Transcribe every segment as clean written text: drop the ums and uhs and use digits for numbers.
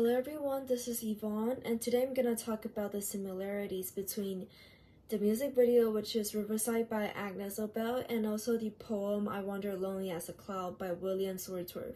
Hello everyone, this is Yvonne, and today I'm gonna talk about the similarities between the music video, which is Riverside by Agnes Obel, and also the poem I Wander Lonely as a Cloud by William Wordsworth.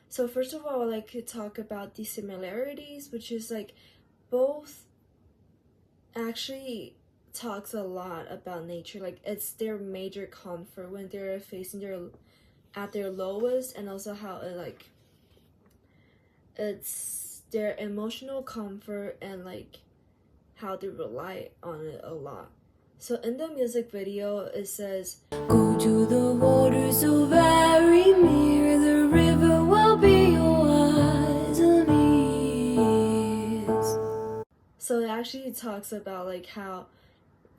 So first of all, I'd like to talk about the similarities, which is like both actually talks a lot about nature. Like it's their major comfort when they're facing at their lowest, and also how it's their emotional comfort and like how they rely on it a lot. So in the music video it says, "Go to the water so very near, the river will be your eyes and ears." So it actually talks about like how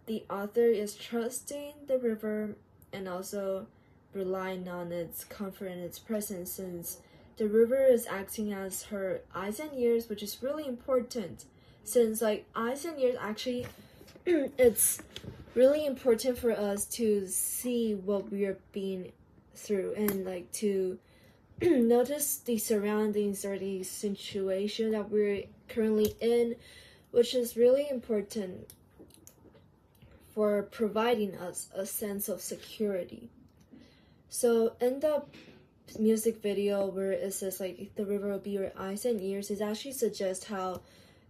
the author is trusting the river and also relying on its comfort and its presence, since the river is acting as her eyes and ears, which is really important, since like eyes and ears actually it's really important for us to see what we are being through and like to notice the surroundings or the situation that we're currently in, which is really important for providing us a sense of security. So in the music video where it says like the river will be your eyes and ears, it actually suggests how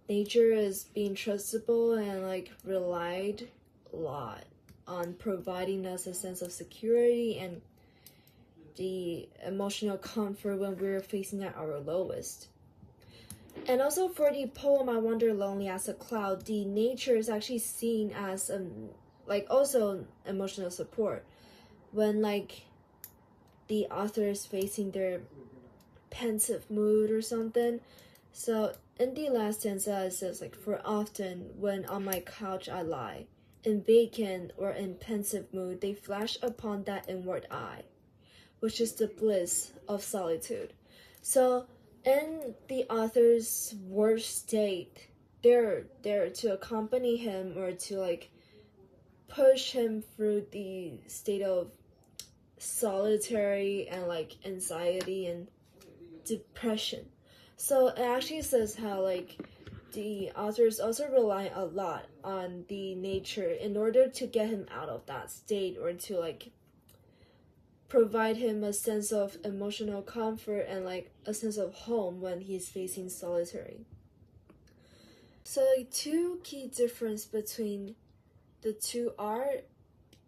nature is being trustable and like relied a lot on providing us a sense of security and the emotional comfort when we're facing at our lowest. And also for the poem I Wander Lonely as a Cloud, the nature is actually seen as like also emotional support when like the author is facing their pensive mood or something. So in the last stanza it says like, "For often when on my couch I lie, in vacant or in pensive mood, they flash upon that inward eye, which is the bliss of solitude." So in the author's worst state, they're there to accompany him or to like push him through the state of solitary and like anxiety and depression. So it actually says how like the authors also rely a lot on the nature in order to get him out of that state or to like provide him a sense of emotional comfort and like a sense of home when he's facing solitary. So like two key difference between the two art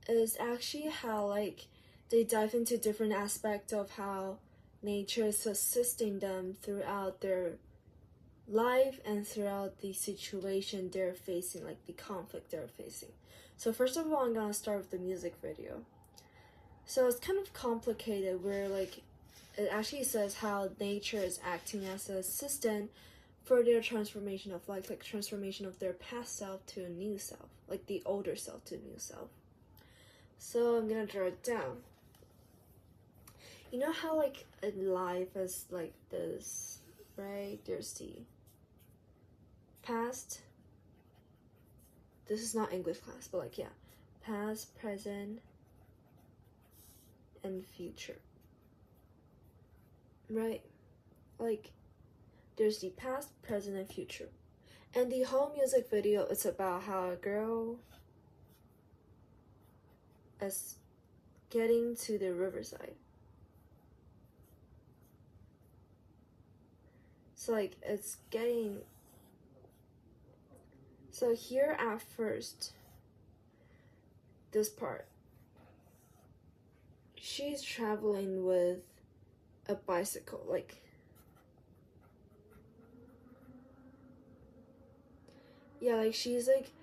is actually how like they dive into different aspects of how nature is assisting them throughout their life and throughout the situation they're facing, like the conflict they're facing. So first of all, I'm gonna start with the music video. So it's kind of complicated where like it actually says how nature is acting as an assistant for their transformation of life, like transformation of their past self to a new self, like the older self to a new self. So I'm gonna draw it down. You know how like in life is like this, right? There's the past. This is not English class, but like yeah, past, present, and future. Right? Like there's the past, present, and future. And the whole music video is about how a girl is getting to the riverside. So like it's getting, so here at first, this part, she's traveling with a bicycle, like yeah, like she's like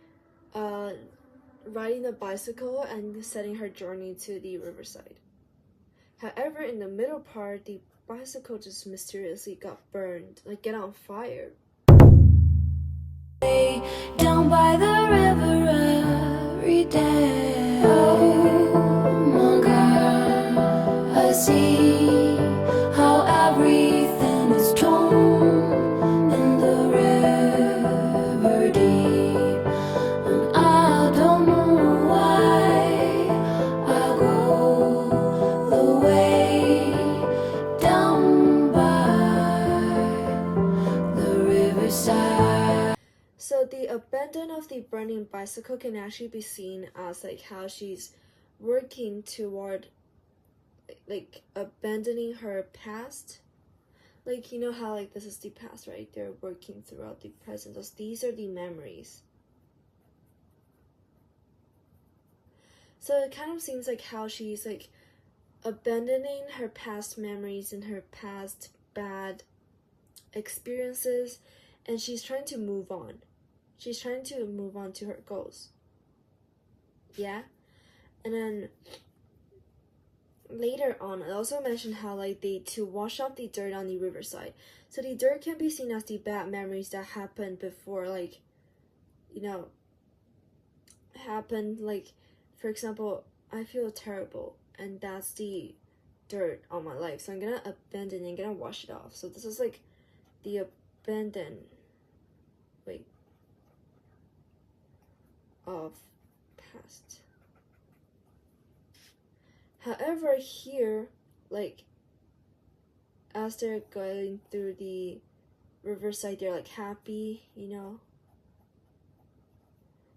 riding a bicycle and setting her journey to the riverside. However, in the middle part, the bicycle just mysteriously got burned, like get on fire. Down by the river every day. Oh my God, I see how everything is torn in the river deep, and I don't know why I go the way down by riverside. So the abandon of the burning bicycle can actually be seen as like how she's working toward like abandoning her past. Like, you know how like this is the past, right? They're working throughout the present. So these are the memories. So it kind of seems like how she's like abandoning her past memories and her past bad experiences, and she's trying to move on. She's trying to move on to her goals. Yeah? And then later on, I also mentioned how like to wash off the dirt on the riverside. So the dirt can be seen as the bad memories that happened before, like, you know, happened, like, for example, I feel terrible, and that's the dirt on my life. So I'm gonna abandon it, I'm gonna wash it off. So this is like the abandon, of past. However, here, like, as they're going through the riverside, they're like happy, you know?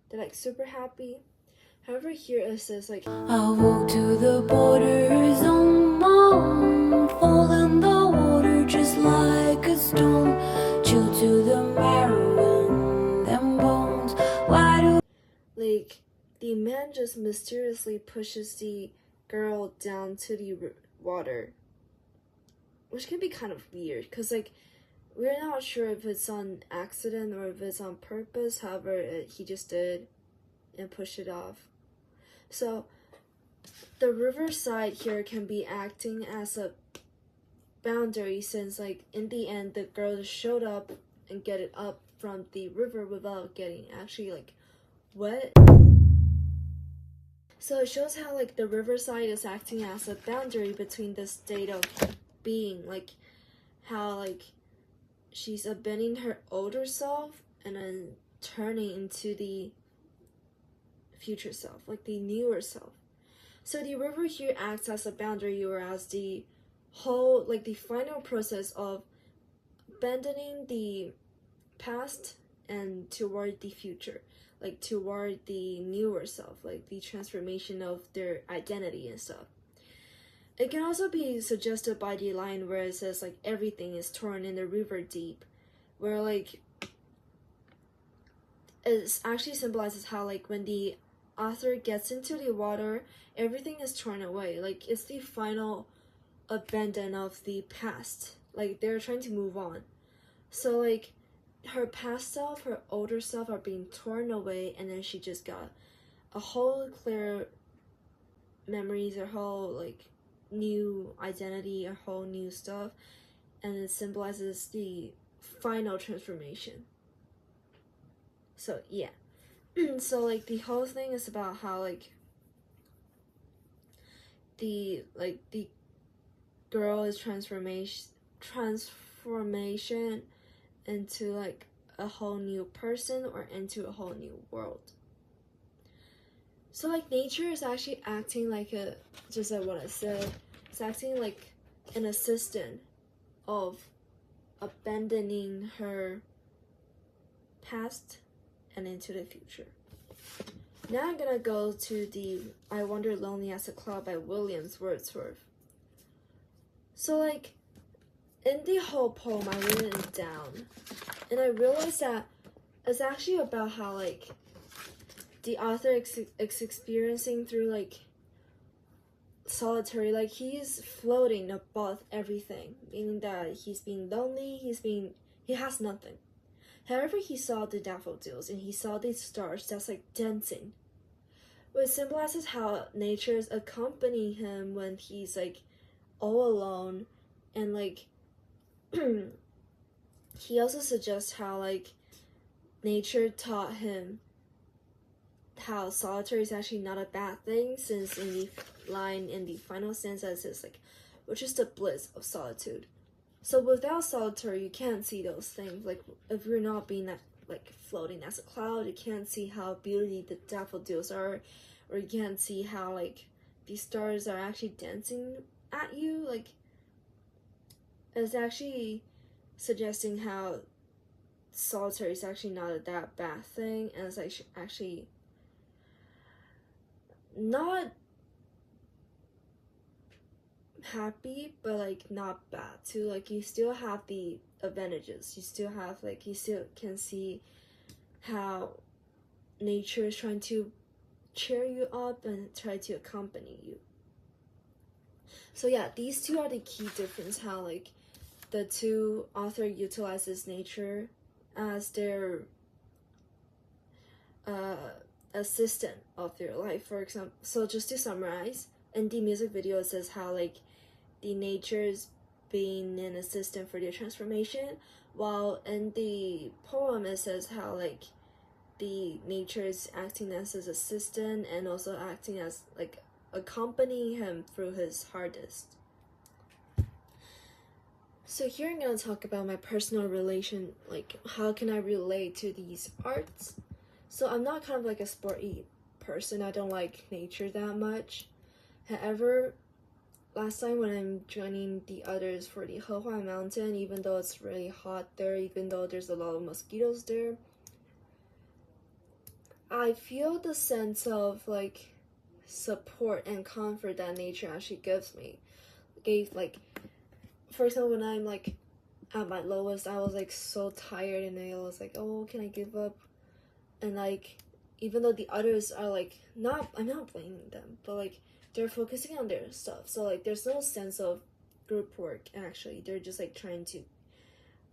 They're like super happy. However, here it says like, I walk to the borders on my own, fall in the water just like a stone, chill to the marrow and them bones. Why do like, the man just mysteriously pushes the girl down to the water, which can be kind of weird because like we're not sure if it's on accident or if it's on purpose. However, he just did and pushed it off. So the riverside here can be acting as a boundary, since like in the end the girl just showed up and get it up from the river without getting actually like wet. So it shows how like the riverside is acting as a boundary between the state of being, like how like she's abandoning her older self and then turning into the future self, like the newer self. So the river here acts as a boundary, or as the whole, like the final process of abandoning the past and toward the future, like toward the newer self, like the transformation of their identity and stuff. It can also be suggested by the line where it says like everything is torn in the river deep, where like it actually symbolizes how like when the author gets into the water, everything is torn away. Like it's the final abandon of the past. Like they're trying to move on. So like her past self, her older self are being torn away, and then she just got a whole clear memories, a whole like new identity, a whole new stuff, and it symbolizes the final transformation. So yeah. So like the whole thing is about how like the girl is transformation into like a whole new person or into a whole new world. So like nature is actually acting like a, just like what I said, it's acting like an assistant of abandoning her past and into the future. Now I'm gonna go to the I Wander Lonely as a Cloud by William Wordsworth. So like in the whole poem I wrote it down, and I realized that it's actually about how like the author is experiencing through like solitary, like he's floating above everything, meaning that he's being lonely, he has nothing. However, he saw the daffodils and he saw these stars that's like dancing, which symbolizes how nature is accompanying him when he's like all alone. And like he also suggests how like nature taught him how solitary is actually not a bad thing, since in the line in the final stanza it says like, which is the bliss of solitude. So without solitude you can't see those things. Like if you're not being that like floating as a cloud, you can't see how beautiful the daffodils are, or you can't see how like the stars are actually dancing at you. Like it's actually suggesting how solitary is actually not that bad thing, and it's like actually not happy, but like not bad too. Like you still have the advantages. You still have like you still can see how nature is trying to cheer you up and try to accompany you. So yeah, these two are the key difference, how like the two author utilizes nature as their assistant of their life, for example. So just to summarize, in the music video it says how like the nature's being an assistant for their transformation, while in the poem it says how like the nature is acting as his assistant and also acting as like accompanying him through his hardest. So here I'm gonna talk about my personal relation, like how can I relate to these arts. So I'm not kind of like a sporty person. I don't like nature that much. However, last time when I'm joining the others for the Hehua Mountain, even though it's really hot there, even though there's a lot of mosquitoes there, I feel the sense of like support and comfort that nature actually gives me. Like, for example, when I'm like at my lowest, I was like so tired and I was like, oh, can I give up? And like, even though the others are like I'm not blaming them, but like they're focusing on their stuff, so like there's no sense of group work. Actually, they're just like trying to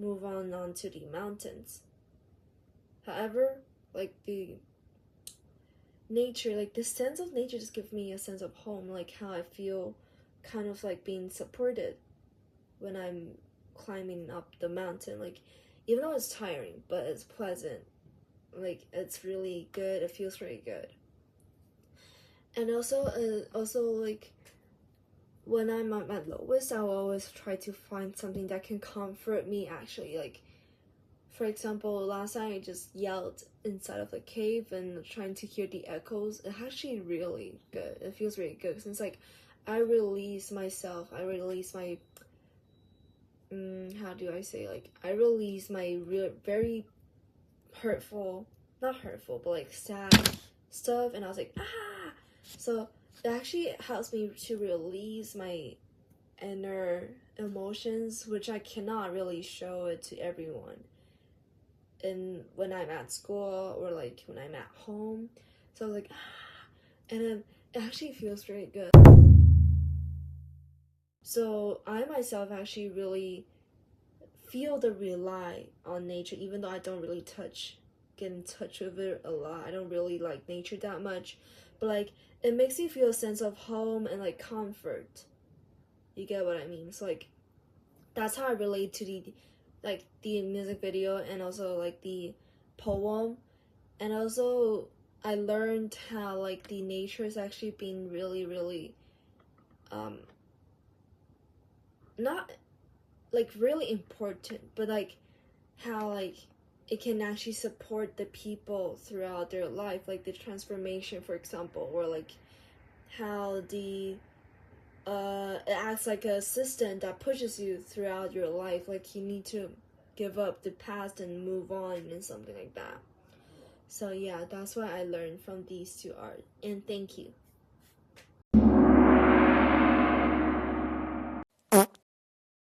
move on to the mountains. However, like the nature, like the sense of nature just gives me a sense of home, like how I feel kind of like being supported when I'm climbing up the mountain. Like even though it's tiring, but it's pleasant, like it's really good, it feels really good. And also like when I'm at my lowest, I'll always try to find something that can comfort me actually. Like for example, last time I just yelled inside of the cave and trying to hear the echoes. It's actually really good. It feels really good since like I release myself. I release my how do I say, like I release my very hurtful, not hurtful, but like sad stuff, and I was like so it actually helps me to release my inner emotions, which I cannot really show it to everyone and when I'm at school or like when I'm at home. So like and then it actually feels very good. So I myself actually really feel the rely on nature, even though I don't really get in touch with it a lot. I don't really like nature that much, but like it makes me feel a sense of home and like comfort. You get what I mean? So like that's how I relate to the music video and also like the poem. And also I learned how like the nature is actually being really not like really important, but like how like it can actually support the people throughout their life, like the transformation, for example, or like how the it acts like an assistant that pushes you throughout your life, like you need to give up the past and move on and something like that. So yeah, that's what I learned from these two art, and thank you.